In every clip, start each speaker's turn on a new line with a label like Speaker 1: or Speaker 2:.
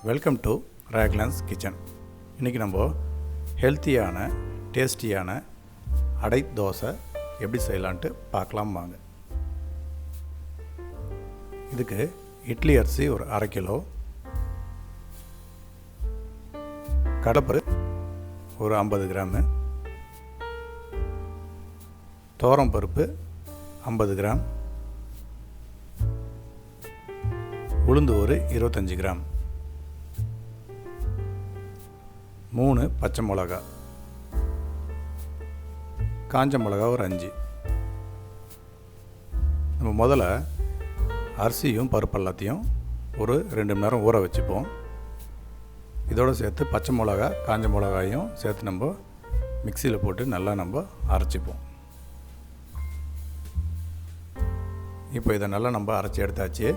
Speaker 1: Welcome to ராக்லான்ஸ் kitchen. இன்றைக்கி நம்ம ஹெல்த்தியான டேஸ்டியான அடை தோசை எப்படி செய்யலான்ட்டு பார்க்கலாம் வாங்க. இதுக்கு இட்லி அரிசி ஒரு 1/2 கிலோ, கடலைப்பருப்பு ஒரு 50 கிராமு, துவரம் பருப்பு 50 கிராம், உளுந்து ஒரு 25 கிராம், 3 பச்சை மிளகா, காஞ்ச மிளகா ஒரு 5. நம்ம முதல்ல அரிசியும் பருப்பு எல்லாத்தையும் ஒரு 2 மணி நேரம் ஊற வச்சுப்போம். இதோடு சேர்த்து பச்சை மிளகா காஞ்ச மிளகாயும் சேர்த்து நம்ம மிக்சியில் போட்டு நல்லா நம்ம அரைச்சிப்போம். இப்போ இதை நல்லா நம்ம அரைச்சி எடுத்தாச்சு.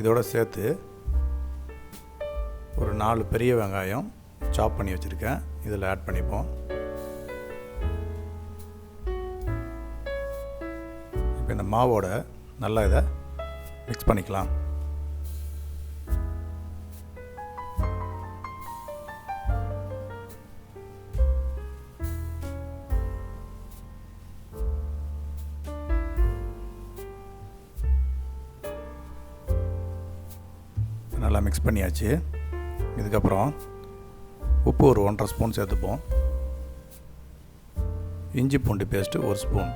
Speaker 1: இதோடு சேர்த்து ஒரு 4 பெரிய வெங்காயம் சாப் பண்ணி வச்சுருக்கேன், இதில் ஆட் பண்ணிப்போம். இப்போ இந்த மாவோட நல்லா இதை மிக்ஸ் பண்ணிக்கலாம். நல்லா மிக்ஸ் பண்ணியாச்சு. இதுக்கப்புறம் உப்பு ஒரு 1.5 ஸ்பூன் சேர்த்துப்போம். இஞ்சி பூண்டு பேஸ்ட்டு 1 ஸ்பூன்,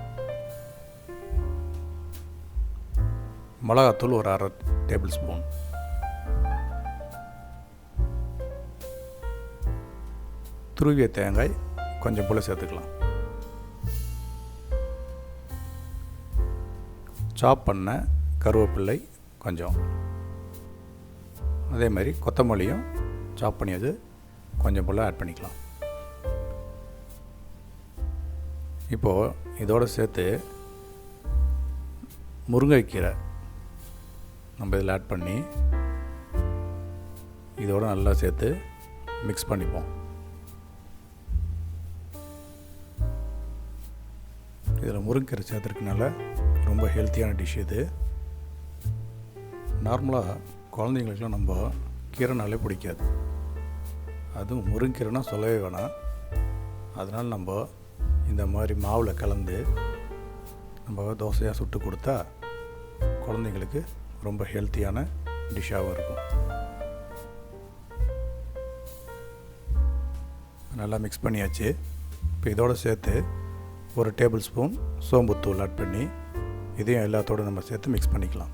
Speaker 1: மிளகாத்தூள் ஒரு 1/2 டேபிள் ஸ்பூன், துருவிய தேங்காய் கொஞ்சம் போல் சேர்த்துக்கலாம். சாப் பண்ண கருவேப்பிள்ளை கொஞ்சம், அதே மாதிரி கொத்தமல்லியும் சாப் பண்ணியது கொஞ்சம் போல் ஆட் பண்ணிக்கலாம். இப்போது இதோடு சேர்த்து முருங்கைக்கீரை நம்ம இதில் ஆட் பண்ணி இதோடு நல்லா சேர்த்து மிக்ஸ் பண்ணிப்போம். இதில் முருங்கைக்கீரை சேர்த்துருக்கனால ரொம்ப ஹெல்த்தியான டிஷ் இது. நார்மலாக குழந்தைங்களுக்குலாம் நம்ம கீரைனாலே பிடிக்காது, அதுவும் முருங்கீரைனா சொல்லவே வேணாம். அதனால் நம்ம இந்த மாதிரி மாவில் கலந்து நம்ம தோசையாக சுட்டு கொடுத்தா குழந்தைங்களுக்கு ரொம்ப ஹெல்த்தியான டிஷ்ஷாகவும் இருக்கும். நல்லா மிக்ஸ் பண்ணியாச்சு. இப்போ இதோடு சேர்த்து ஒரு டேபிள் ஸ்பூன் சோம்புத்தூள் ஆட் பண்ணி இதையும் எல்லாத்தோடு நம்ம சேர்த்து மிக்ஸ் பண்ணிக்கலாம்.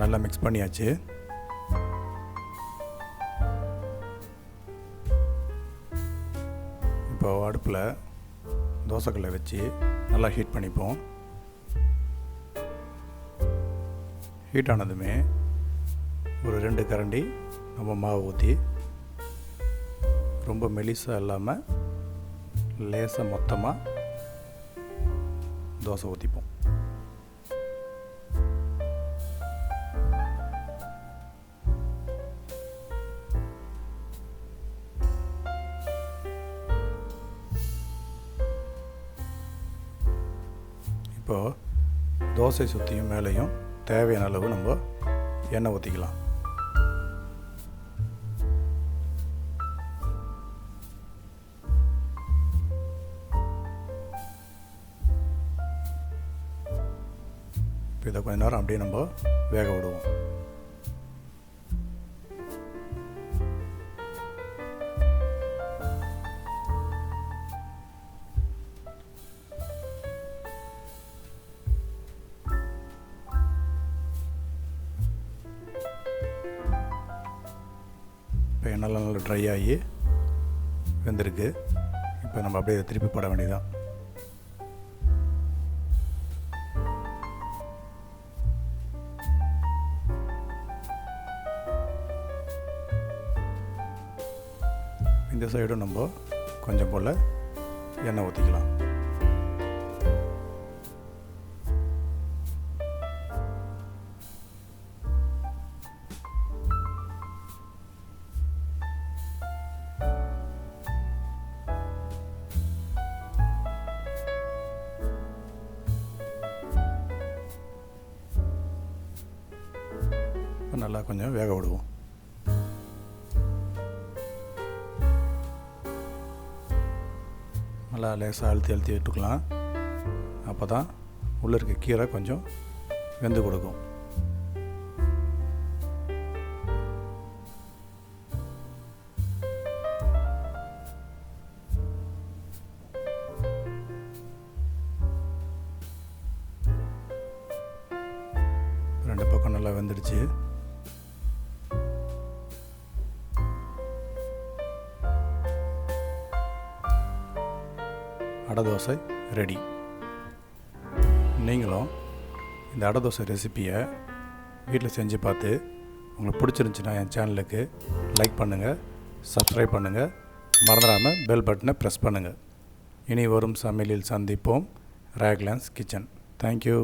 Speaker 1: நல்லா மிக்ஸ் பண்ணியாச்சு. இப்போ அடுப்பில் தோசைக்கல்லை வச்சு நல்லா ஹீட் பண்ணிப்போம். ஹீட் ஆனதுமே ஒரு 2 கரண்டி நம்ம மாவு ஊற்றி, ரொம்ப மெலிசாக இல்லாமல் லேசாக மொத்தமாக தோசை ஊற்றிப்போம். இப்போது தோசை சுற்றியும் மேலேயும் தேவையான அளவு நம்ம எண்ணெய் ஊற்றிக்கலாம். இப்போ இதை கொஞ்ச நேரம் அப்படியே நம்ம வேக விடுவோம். இப்போ எண்ணெய்லாம் நல்லா ட்ரை ஆகி வெந்திருக்கு. இப்போ நம்ம அப்படியே திருப்பி போட வேண்டியதான். இந்த சைடும் நம்ம கொஞ்சம் போல் எண்ணெய் ஊற்றிக்கலாம். போட்டு நல்லா கொஞ்சம் வேக விடுவோம். நல்லா லேசாக அழுத்தி விட்டுக்கலாம். அப்போ தான் உள்ளே இருக்க கீரை கொஞ்சம் வெந்து கொடுக்கும். ரெண்டு பக்கம் நல்லா வெந்துடுச்சு. அடை தோசை ரெடி. நீங்களும் இந்த அடை தோசை ரெசிப்பியை வீட்டில் செஞ்சு பார்த்து உங்களுக்கு பிடிச்சிருந்துச்சின்னா என் சேனலுக்கு லைக் பண்ணுங்கள், சப்ஸ்கிரைப் பண்ணுங்கள், மறந்துடாமல் பெல் பட்டனை ப்ரெஸ் பண்ணுங்கள். இனி வரும் சமையலில் சந்திப்போம். ராக்லான்ஸ் கிச்சன். தேங்க்யூ.